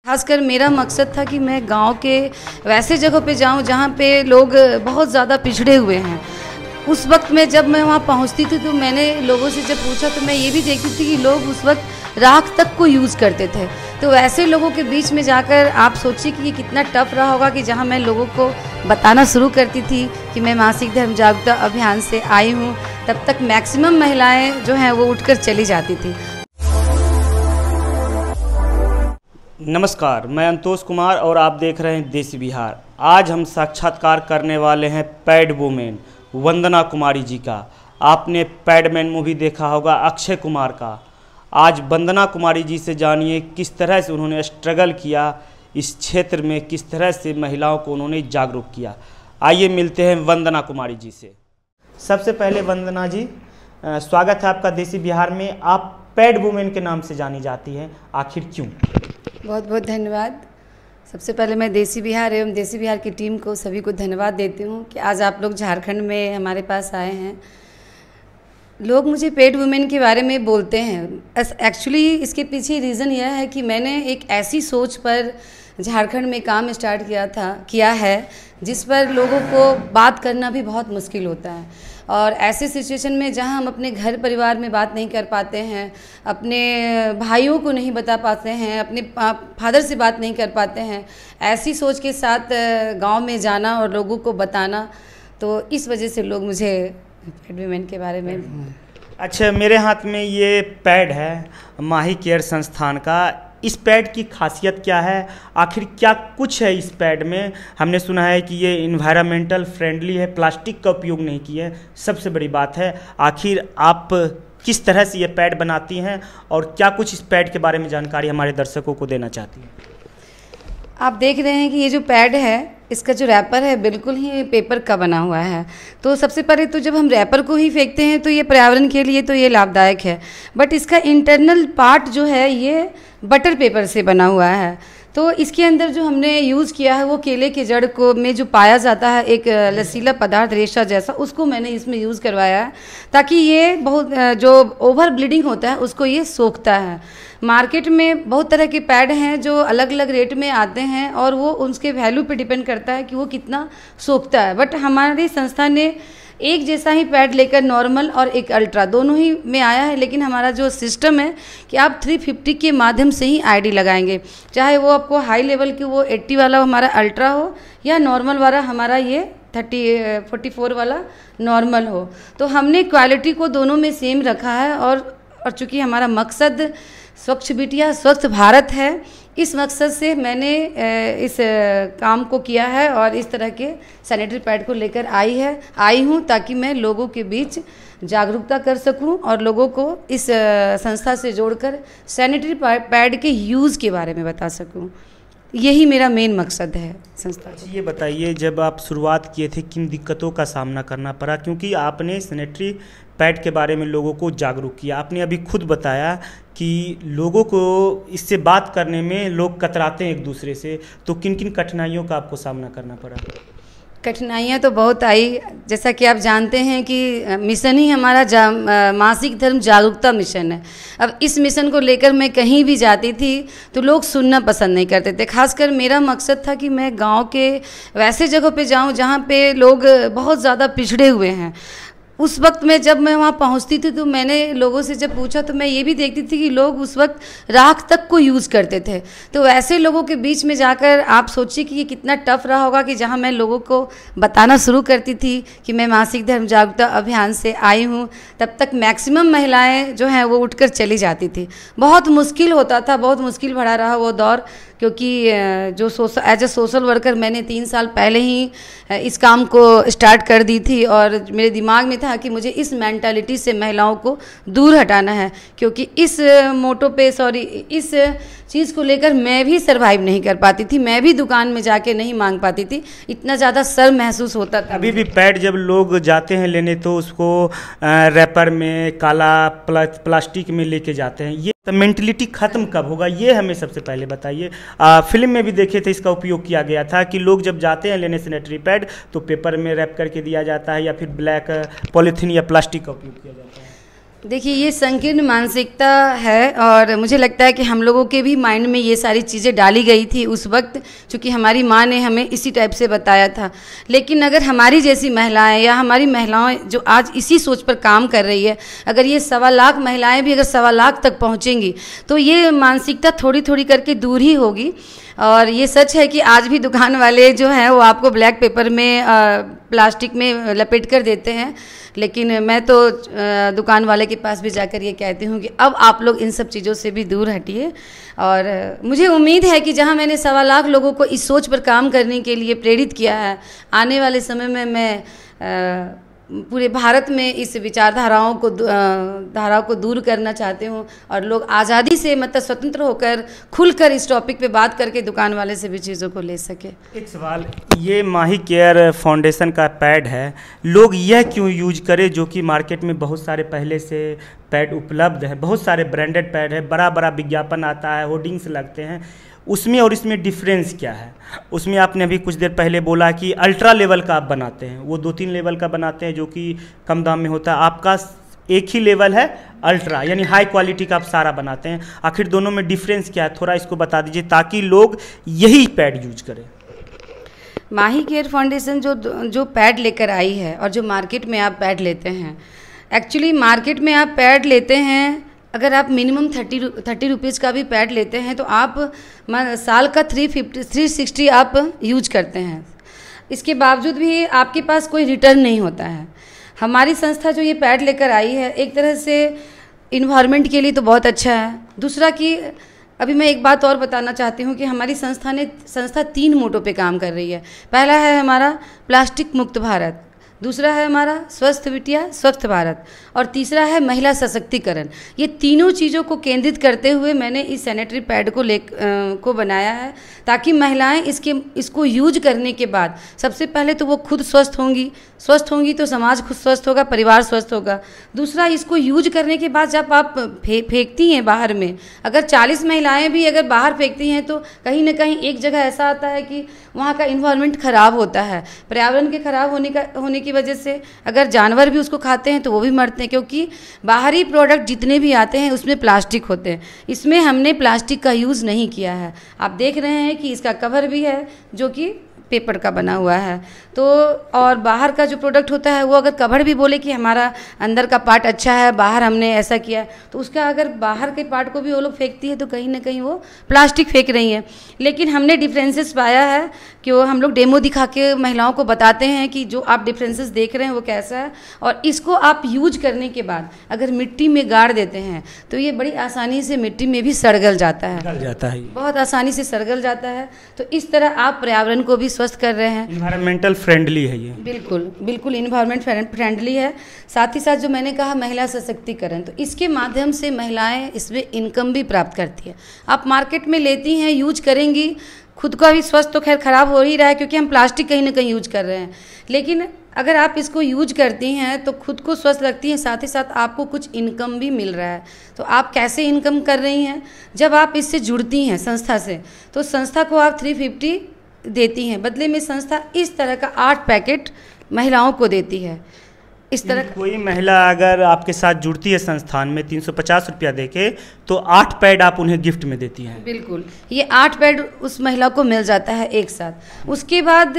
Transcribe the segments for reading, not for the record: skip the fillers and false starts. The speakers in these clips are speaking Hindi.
खासकर मेरा मकसद था कि मैं गांव के वैसे जगहों पे जाऊं जहां पे लोग बहुत ज़्यादा पिछड़े हुए हैं। उस वक्त में जब मैं वहां पहुंचती थी तो मैंने लोगों से जब पूछा तो मैं ये भी देखती थी कि लोग उस वक्त राख तक को यूज़ करते थे। तो वैसे लोगों के बीच में जाकर आप सोचिए कि ये कितना टफ रहा होगा कि जहाँ मैं लोगों को बताना शुरू करती थी कि मैं मासिक धर्म जागरूकता अभियान से आई हूँ, तब तक मैक्सिमम महिलाएँ जो हैं वो उठकर चली जाती थी। नमस्कार, मैं अंतोष कुमार और आप देख रहे हैं देसी बिहार। आज हम साक्षात्कार करने वाले हैं पैड वुमेन वंदना कुमारी जी का। आपने पैडमैन मूवी देखा होगा अक्षय कुमार का। आज वंदना कुमारी जी से जानिए किस तरह से उन्होंने स्ट्रगल किया इस क्षेत्र में, किस तरह से महिलाओं को उन्होंने जागरूक किया। आइए मिलते हैं वंदना कुमारी जी से। सबसे पहले वंदना जी, स्वागत है आपका देसी बिहार में। आप पैड वुमेन के नाम से जानी जाती हैं, आखिर क्यों? बहुत बहुत धन्यवाद। सबसे पहले मैं देसी बिहार एवं देसी बिहार की टीम को सभी को धन्यवाद देती हूँ कि आज आप लोग झारखंड में हमारे पास आए हैं। लोग मुझे पैड वुमेन के बारे में बोलते हैं। एक्चुअली इसके पीछे रीज़न यह है कि मैंने एक ऐसी सोच पर झारखंड में काम स्टार्ट किया है जिस पर लोगों को बात करना भी बहुत मुश्किल होता है। और ऐसे सिचुएशन में जहां हम अपने घर परिवार में बात नहीं कर पाते हैं, अपने भाइयों को नहीं बता पाते हैं, अपने फादर से बात नहीं कर पाते हैं, ऐसी सोच के साथ गांव में जाना और लोगों को बताना, तो इस वजह से लोग मुझे पैड वुमेन के बारे में। अच्छा, मेरे हाथ में ये पैड है माही केयर संस्थान का। इस पैड की खासियत क्या है? आखिर क्या कुछ है इस पैड में? हमने सुना है कि ये इन्वायरमेंटल फ्रेंडली है, प्लास्टिक का उपयोग नहीं किया है, सबसे बड़ी बात है। आखिर आप किस तरह से ये पैड बनाती हैं और क्या कुछ इस पैड के बारे में जानकारी हमारे दर्शकों को देना चाहती हैं? आप देख रहे हैं कि ये जो पैड है, इसका जो रैपर है बिल्कुल ही पेपर का बना हुआ है। तो सबसे पहले तो जब हम रैपर को ही फेंकते हैं तो ये पर्यावरण के लिए तो ये लाभदायक है, बट इसका इंटरनल पार्ट जो है ये बटर पेपर से बना हुआ है। तो इसके अंदर जो हमने यूज़ किया है वो केले के जड़ को में जो पाया जाता है एक लसीला पदार्थ रेशा जैसा, उसको मैंने इसमें यूज़ करवाया है ताकि ये बहुत जो ओवर ब्लीडिंग होता है उसको ये सोखता है। मार्केट में बहुत तरह के पैड हैं जो अलग अलग रेट में आते हैं और वो उसके वैल्यू पे डिपेंड करता है कि वो कितना सोखता है। बट हमारी संस्था ने एक जैसा ही पैड लेकर नॉर्मल और एक अल्ट्रा दोनों ही में आया है, लेकिन हमारा जो सिस्टम है कि आप 350 के माध्यम से ही आईडी लगाएंगे, चाहे वो आपको हाई लेवल की वो 80 वाला हमारा अल्ट्रा हो या नॉर्मल वाला हमारा ये 44 वाला नॉर्मल हो। तो हमने क्वालिटी को दोनों में सेम रखा है और चूँकि हमारा मकसद स्वच्छ बिटिया स्वच्छ भारत है, इस मकसद से मैंने इस काम को किया है और इस तरह के सैनिटरी पैड को लेकर आई हूँ ताकि मैं लोगों के बीच जागरूकता कर सकूं और लोगों को इस संस्था से जोड़कर सैनिटरी पैड के यूज़ के बारे में बता सकूं। यही मेरा मेन मकसद है संस्था। ये बताइए, जब आप शुरुआत किए थे किन दिक्कतों का सामना करना पड़ा? क्योंकि आपने सैनिटरी पैड के बारे में लोगों को जागरूक किया। आपने अभी खुद बताया कि लोगों को इससे बात करने में लोग कतराते हैं एक दूसरे से, तो किन किन कठिनाइयों का आपको सामना करना पड़ा? कठिनाइयाँ तो बहुत आई। जैसा कि आप जानते हैं कि मिशन ही हमारा मासिक धर्म जागरूकता मिशन है। अब इस मिशन को लेकर मैं कहीं भी जाती थी तो लोग सुनना पसंद नहीं करते थे। खासकर मेरा मकसद था कि मैं गांव के वैसे जगहों पे जाऊं जहां पे लोग बहुत ज़्यादा पिछड़े हुए हैं। उस वक्त में जब मैं वहाँ पहुँचती थी तो मैंने लोगों से जब पूछा तो मैं ये भी देखती थी कि लोग उस वक्त राख तक को यूज़ करते थे। तो वैसे लोगों के बीच में जाकर आप सोचिए कि ये कितना टफ रहा होगा कि जहाँ मैं लोगों को बताना शुरू करती थी कि मैं मासिक धर्म जागरूकता अभियान से आई हूँ, तब तक मैक्सिमम महिलाएँ जो हैं वो उठकर चली जाती थी। बहुत मुश्किल होता था, बहुत मुश्किल भरा रहा वो दौर, क्योंकि जो एज ए सोशल वर्कर मैंने 3 साल पहले ही इस काम को स्टार्ट कर दी थी और मेरे दिमाग में था कि मुझे इस मेंटालिटी से महिलाओं को दूर हटाना है, क्योंकि इस मोटो पे इस चीज़ को लेकर मैं भी सर्वाइव नहीं कर पाती थी, मैं भी दुकान में जाके नहीं मांग पाती थी, इतना ज़्यादा शर्म महसूस होता था। अभी भी पैड जब लोग जाते हैं लेने तो उसको रैपर में काला प्लास्टिक में लेके जाते हैं। ये तो मेंटलिटी ख़त्म कब होगा, ये हमें सबसे पहले बताइए। फिल्म में भी देखे थे इसका उपयोग किया गया था कि लोग जब जाते हैं लेने सैनिटरी पैड तो पेपर में रैप करके दिया जाता है या फिर ब्लैक पॉलीथीन या प्लास्टिक का उपयोग किया जाता है। देखिए, ये संकीर्ण मानसिकता है और मुझे लगता है कि हम लोगों के भी माइंड में ये सारी चीज़ें डाली गई थी उस वक्त, क्योंकि हमारी माँ ने हमें इसी टाइप से बताया था। लेकिन अगर हमारी जैसी महिलाएं या हमारी महिलाएं जो आज इसी सोच पर काम कर रही है, अगर ये 1.25 लाख महिलाएं भी अगर 1.25 लाख तक पहुँचेंगी तो ये मानसिकता थोड़ी थोड़ी करके दूर ही होगी। और ये सच है कि आज भी दुकान वाले जो हैं वो आपको ब्लैक पेपर में प्लास्टिक में लपेट कर देते हैं, लेकिन मैं तो दुकान वाले के पास भी जाकर ये कहती हूँ कि अब आप लोग इन सब चीज़ों से भी दूर हटिए। और मुझे उम्मीद है कि जहाँ मैंने 1.25 लाख लोगों को इस सोच पर काम करने के लिए प्रेरित किया है, आने वाले समय में मैं पूरे भारत में इस विचारधाराओं को दूर करना चाहती हूँ और लोग आज़ादी से मतलब स्वतंत्र होकर खुलकर इस टॉपिक पे बात करके दुकान वाले से भी चीज़ों को ले सके। एक सवाल, ये माही केयर फाउंडेशन का पैड है, लोग यह क्यों यूज करें जो कि मार्केट में बहुत सारे पहले से पैड उपलब्ध है, बहुत सारे ब्रांडेड पैड है, बड़ा बड़ा विज्ञापन आता है, होर्डिंग्स लगते हैं, उसमें और इसमें डिफरेंस क्या है? उसमें आपने अभी कुछ देर पहले बोला कि अल्ट्रा लेवल का आप बनाते हैं, वो 2-3 लेवल का बनाते हैं जो कि कम दाम में होता है, आपका एक ही लेवल है अल्ट्रा, यानी हाई क्वालिटी का आप सारा बनाते हैं। आखिर दोनों में डिफरेंस क्या है, थोड़ा इसको बता दीजिए ताकि लोग यही पैड यूज करें। माही केयर फाउंडेशन जो पैड लेकर आई है और जो मार्केट में आप पैड लेते हैं, एक्चुअली मार्केट में आप पैड लेते हैं, अगर आप मिनिमम 30 रुपीज़ का भी पैड लेते हैं तो आप साल का 360 आप यूज करते हैं, इसके बावजूद भी आपके पास कोई रिटर्न नहीं होता है। हमारी संस्था जो ये पैड लेकर आई है, एक तरह से इन्वायरमेंट के लिए तो बहुत अच्छा है। दूसरा कि अभी मैं एक बात और बताना चाहती हूँ कि हमारी संस्था 3 मोटो पे काम कर रही है। पहला है हमारा प्लास्टिक मुक्त भारत, दूसरा है हमारा स्वस्थ बिटिया स्वस्थ भारत, और तीसरा है महिला सशक्तिकरण। ये तीनों चीज़ों को केंद्रित करते हुए मैंने इस सैनिटरी पैड को बनाया है, ताकि महिलाएं इसको यूज करने के बाद सबसे पहले तो वो खुद स्वस्थ होंगी तो समाज खुद स्वस्थ होगा, परिवार स्वस्थ होगा। दूसरा, इसको यूज करने के बाद जब आप फेंकती हैं बाहर में, अगर 40 महिलाएं भी अगर बाहर फेंकती हैं तो कहीं ना कहीं एक जगह ऐसा आता है कि वहाँ का इन्वायरमेंट ख़राब होता है, पर्यावरण के खराब होने की वजह से अगर जानवर भी उसको खाते हैं तो वो भी मरते हैं, क्योंकि बाहरी प्रोडक्ट जितने भी आते हैं उसमें प्लास्टिक होते हैं। इसमें हमने प्लास्टिक का यूज़ नहीं किया है। आप देख रहे हैं कि इसका कवर भी है जो कि पेपर का बना हुआ है। तो और बाहर का जो प्रोडक्ट होता है वो अगर कवर भी बोले कि हमारा अंदर का पार्ट अच्छा है, बाहर हमने ऐसा किया, तो उसका अगर बाहर के पार्ट को भी वो लोग फेंकती है तो कहीं ना कहीं वो प्लास्टिक फेंक रही है। लेकिन हमने डिफरेंसेस पाया है कि वो हम लोग डेमो दिखा के महिलाओं को बताते हैं कि जो आप डिफरेंसेस देख रहे हैं वो कैसा है, और इसको आप यूज करने के बाद अगर मिट्टी में गाड़ देते हैं तो ये बड़ी आसानी से मिट्टी में भी सड़गल जाता है, बहुत आसानी से सड़गल जाता है। तो इस तरह आप पर्यावरण को भी स्वस्थ कर रहे हैं। इन्वायरमेंटल फ्रेंडली है ये, बिल्कुल इन्वायरमेंट फ्रेंडली है। साथ ही साथ जो मैंने कहा महिला सशक्तिकरण, तो इसके माध्यम से महिलाएं इसमें इनकम भी प्राप्त करती है। आप मार्केट में लेती हैं, यूज करेंगी, खुद का भी स्वास्थ्य तो खैर ख़राब हो ही रहा है क्योंकि हम प्लास्टिक कहीं ना कहीं यूज कर रहे हैं, लेकिन अगर आप इसको यूज करती हैं तो खुद को स्वस्थ रखती हैं, साथ ही साथ आपको कुछ इनकम भी मिल रहा है। तो आप कैसे इनकम कर रही हैं? जब आप इससे जुड़ती हैं संस्था से, तो संस्था को आप 350 देती हैं, बदले में संस्था इस तरह का 8 पैकेट महिलाओं को देती है। इस तरह कोई महिला अगर आपके साथ जुड़ती है संस्थान में 350 रुपया देके, तो 8 पैड आप उन्हें गिफ्ट में देती हैं। बिल्कुल, ये 8 पैड उस महिला को मिल जाता है एक साथ। उसके बाद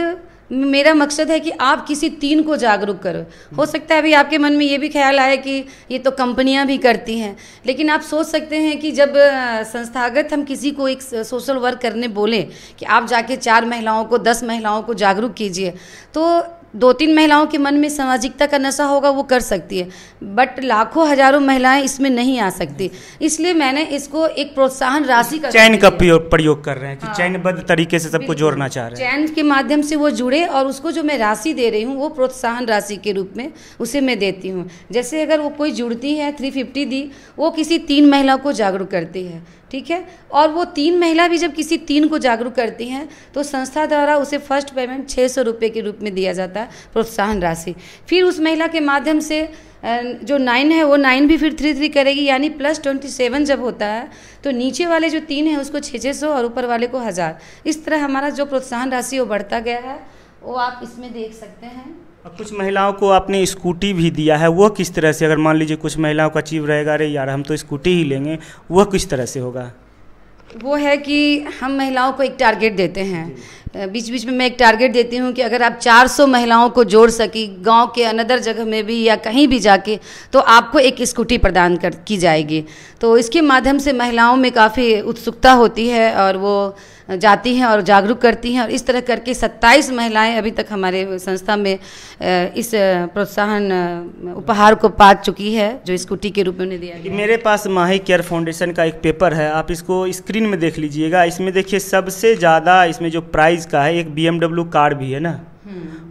मेरा मकसद है कि आप किसी 3 को जागरूक करो। हो सकता है अभी आपके मन में ये भी ख्याल आए कि ये तो कंपनियां भी करती हैं, लेकिन आप सोच सकते हैं कि जब संस्थागत हम किसी को एक सोशल वर्क करने बोले कि आप जाके 4 महिलाओं को 10 महिलाओं को जागरूक कीजिए, तो 2-3 महिलाओं के मन में सामाजिकता का नशा होगा, वो कर सकती है, बट लाखों हजारों महिलाएं इसमें नहीं आ सकती। इसलिए मैंने इसको एक प्रोत्साहन राशि का चयन का प्रयोग कर रहे हैं कि चयनबद्ध तरीके से सबको जोड़ना चाह रहे हैं। चयन के माध्यम से वो जुड़े, और उसको जो मैं राशि दे रही हूँ वो प्रोत्साहन राशि के रूप में उसे मैं देती हूँ। जैसे अगर वो कोई जुड़ती है 350 दी, वो किसी 3 महिला को जागरूक करती है, ठीक है, और वो 3 महिला भी जब किसी 3 को जागरूक करती हैं तो संस्था द्वारा उसे फर्स्ट पेमेंट 600 रुपये के रूप में दिया जाता है, प्रोत्साहन राशि। फिर उस महिला के माध्यम से जो 9 है वो 9 भी फिर 3 करेगी, यानी +27 जब होता है तो नीचे वाले जो 3 हैं उसको 600 और ऊपर वाले को 1000। इस तरह हमारा जो प्रोत्साहन राशि वो बढ़ता गया है, वो आप इसमें देख सकते हैं। अब कुछ महिलाओं को आपने स्कूटी भी दिया है, वो किस तरह से, अगर मान लीजिए कुछ महिलाओं का अचीव रहेगा, अरे यार हम तो स्कूटी ही लेंगे, वह किस तरह से होगा? वो है कि हम महिलाओं को एक टारगेट देते हैं, बीच बीच में मैं एक टारगेट देती हूँ कि अगर आप 400 महिलाओं को जोड़ सकी गांव के अनदर जगह में भी या कहीं भी जाके, तो आपको एक स्कूटी प्रदान की जाएगी। तो इसके माध्यम से महिलाओं में काफ़ी उत्सुकता होती है और वो जाती हैं और जागरूक करती हैं, और इस तरह करके 27 महिलाएं अभी तक हमारे संस्था में इस प्रोत्साहन उपहार को पा चुकी है, जो स्कूटी के रूप में उन्हें दिया गया। मेरे पास माही केयर फाउंडेशन का एक पेपर है, आप इसको स्क्रीन में देख लीजिएगा। इसमें देखिए सबसे ज़्यादा इसमें जो प्राइस का है, एक BMW कार भी है ना,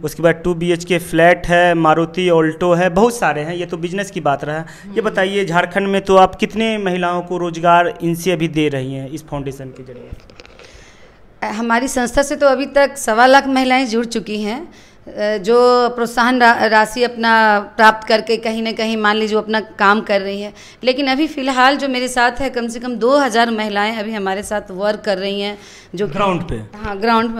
उसके बाद 2 BHK फ्लैट है, मारुति ऑल्टो है, बहुत सारे हैं। ये तो बिजनेस की बात रहा। ये बताइए झारखंड में तो आप कितने महिलाओं को रोजगार इनसे अभी दे रही हैं इस फाउंडेशन के जरिए? हमारी संस्था से तो अभी तक 1.25 लाख महिलाएं जुड़ चुकी हैं, जो प्रोत्साहन राशि अपना प्राप्त करके कहीं ना कहीं मान लीजिए वो अपना काम कर रही है। लेकिन अभी फ़िलहाल जो मेरे साथ है, कम से कम 2000 महिलाएं अभी हमारे साथ वर्क कर रही हैं, जो ग्राउंड पे, हाँ ग्राउंड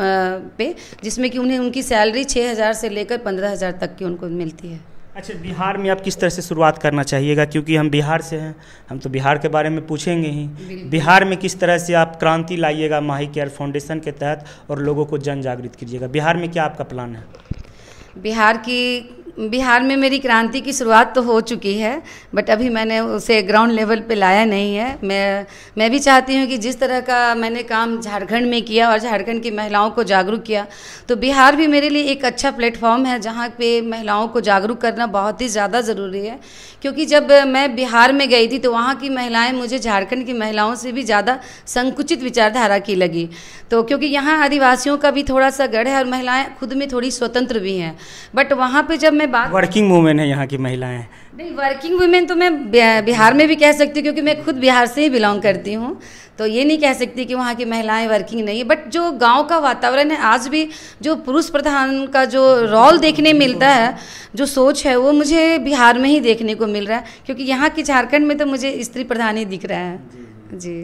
पे, जिसमें कि उन्हें उनकी सैलरी 6000 से लेकर 15000 तक की उनको मिलती है। अच्छा, बिहार में आप किस तरह से शुरुआत करना चाहिएगा, क्योंकि हम बिहार से हैं, हम तो बिहार के बारे में पूछेंगे ही। बिहार में किस तरह से आप क्रांति लाइएगा माही केयर फाउंडेशन के तहत और लोगों को जन जागृत कीजिएगा? बिहार में क्या आपका प्लान है? बिहार में मेरी क्रांति की शुरुआत तो हो चुकी है, बट अभी मैंने उसे ग्राउंड लेवल पे लाया नहीं है। मैं भी चाहती हूँ कि जिस तरह का मैंने काम झारखंड में किया और झारखंड की महिलाओं को जागरूक किया, तो बिहार भी मेरे लिए एक अच्छा प्लेटफॉर्म है, जहाँ पे महिलाओं को जागरूक करना बहुत ही ज़्यादा ज़रूरी है। क्योंकि जब मैं बिहार में गई थी तो वहाँ की महिलाएं मुझे झारखंड की महिलाओं से भी ज़्यादा संकुचित विचारधारा की लगी। तो क्योंकि यहाँ आदिवासियों का भी थोड़ा सा गढ़ है और महिलाएं खुद में थोड़ी स्वतंत्र भी हैं, बट वहाँ पे जब मैं बात, वर्किंग वुमेन है यहाँ की महिलाएं। नहीं, वर्किंग वुमेन तो मैं बिहार में भी कह सकती हूँ, क्योंकि मैं खुद बिहार से ही बिलोंग करती हूँ, तो ये नहीं कह सकती कि वहाँ की महिलाएं वर्किंग नहीं है। बट जो गांव का वातावरण है, आज भी जो पुरुष प्रधान का जो रोल देखने मिलता है, जो सोच है, वो मुझे बिहार में ही देखने को मिल रहा है, क्योंकि यहाँ की झारखंड में तो मुझे स्त्री प्रधान ही दिख रहा है। जी,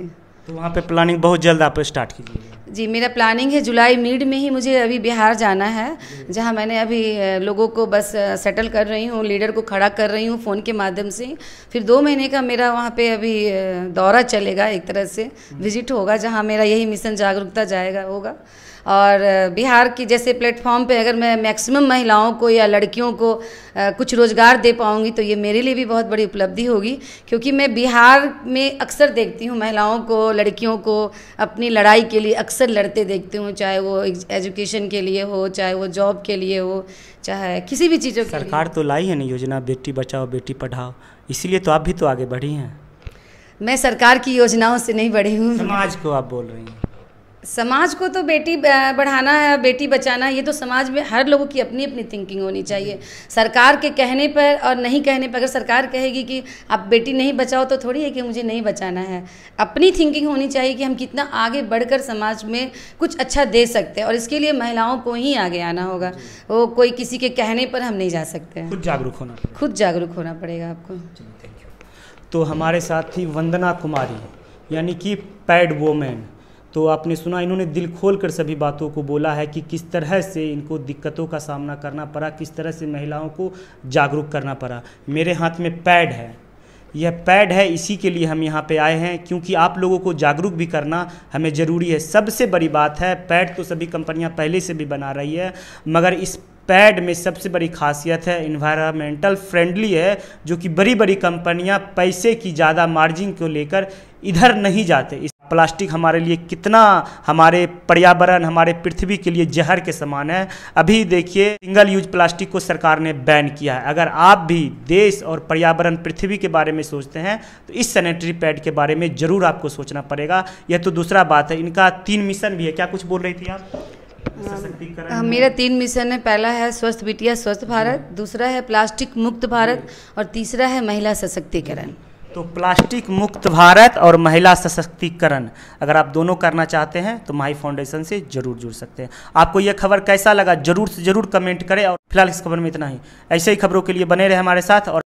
तो वहाँ पे प्लानिंग बहुत जल्द आप स्टार्ट कीजिएगा? जी, मेरा प्लानिंग है जुलाई मिड में ही मुझे अभी बिहार जाना है, जहां मैंने अभी लोगों को बस सेटल कर रही हूँ, लीडर को खड़ा कर रही हूँ फ़ोन के माध्यम से। फिर 2 महीने का मेरा वहाँ पे अभी दौरा चलेगा, एक तरह से विजिट होगा, जहां मेरा यही मिशन जागरूकता होगा। और बिहार की जैसे प्लेटफॉर्म पे अगर मैं मैक्सिमम महिलाओं को या लड़कियों को कुछ रोज़गार दे पाऊँगी, तो ये मेरे लिए भी बहुत बड़ी उपलब्धि होगी। क्योंकि मैं बिहार में अक्सर देखती हूँ महिलाओं को, लड़कियों को अपनी लड़ाई के लिए अक्सर लड़ते देखती हूँ, चाहे वो एजुकेशन के लिए हो, चाहे वो जॉब के लिए हो, चाहे किसी भी चीज़ों के लिए। सरकार तो लाई है ना योजना बेटी बचाओ बेटी पढ़ाओ, इसीलिए तो आप भी तो आगे बढ़ी हैं। मैं सरकार की योजनाओं से नहीं बढ़ी हूँ। समाज को आप बोल रही हैं? समाज को तो बेटी बढ़ाना है, बेटी बचाना है, ये तो समाज में हर लोगों की अपनी अपनी थिंकिंग होनी चाहिए। सरकार के कहने पर और नहीं कहने पर, अगर सरकार कहेगी कि आप बेटी नहीं बचाओ, तो थोड़ी है कि मुझे नहीं बचाना है। अपनी थिंकिंग होनी चाहिए कि हम कितना आगे बढ़कर समाज में कुछ अच्छा दे सकते हैं, और इसके लिए महिलाओं को ही आगे आना होगा। वो कोई किसी के कहने पर हम नहीं जा सकते। खुद जागरूक होना, खुद जागरूक होना पड़ेगा आपको। Thank you. तो हमारे साथ थी वंदना कुमारी, यानी कि पैड वोमेन। तो आपने सुना, इन्होंने दिल खोल कर सभी बातों को बोला है कि किस तरह से इनको दिक्कतों का सामना करना पड़ा, किस तरह से महिलाओं को जागरूक करना पड़ा। मेरे हाथ में पैड है, यह पैड है, इसी के लिए हम यहाँ पे आए हैं, क्योंकि आप लोगों को जागरूक भी करना हमें ज़रूरी है। सबसे बड़ी बात है, पैड तो सभी कंपनियाँ पहले से भी बना रही है, मगर इस पैड में सबसे बड़ी खासियत है इन्वायरमेंटल फ्रेंडली है, जो कि बड़ी बड़ी कंपनियां पैसे की ज़्यादा मार्जिन को लेकर इधर नहीं जाते। इस प्लास्टिक हमारे लिए कितना, हमारे पर्यावरण, हमारे पृथ्वी के लिए जहर के समान है। अभी देखिए, सिंगल यूज प्लास्टिक को सरकार ने बैन किया है। अगर आप भी देश और पर्यावरण, पृथ्वी के बारे में सोचते हैं, तो इस सैनिटरी पैड के बारे में ज़रूर आपको सोचना पड़ेगा। यह तो दूसरा बात है, इनका 3 मिशन भी है। क्या कुछ बोल रही थी आप? मेरा 3 मिशन है। पहला है स्वस्थ बिटिया स्वस्थ भारत, दूसरा है प्लास्टिक मुक्त भारत, और तीसरा है महिला सशक्तिकरण। तो प्लास्टिक मुक्त भारत और महिला सशक्तिकरण अगर आप दोनों करना चाहते हैं तो माही फाउंडेशन से जरूर जुड़ सकते हैं। आपको यह खबर कैसा लगा जरूर से जरूर कमेंट करें। और फिलहाल इस खबर में इतना ही। ऐसे ही खबरों के लिए बने रहे हमारे साथ। और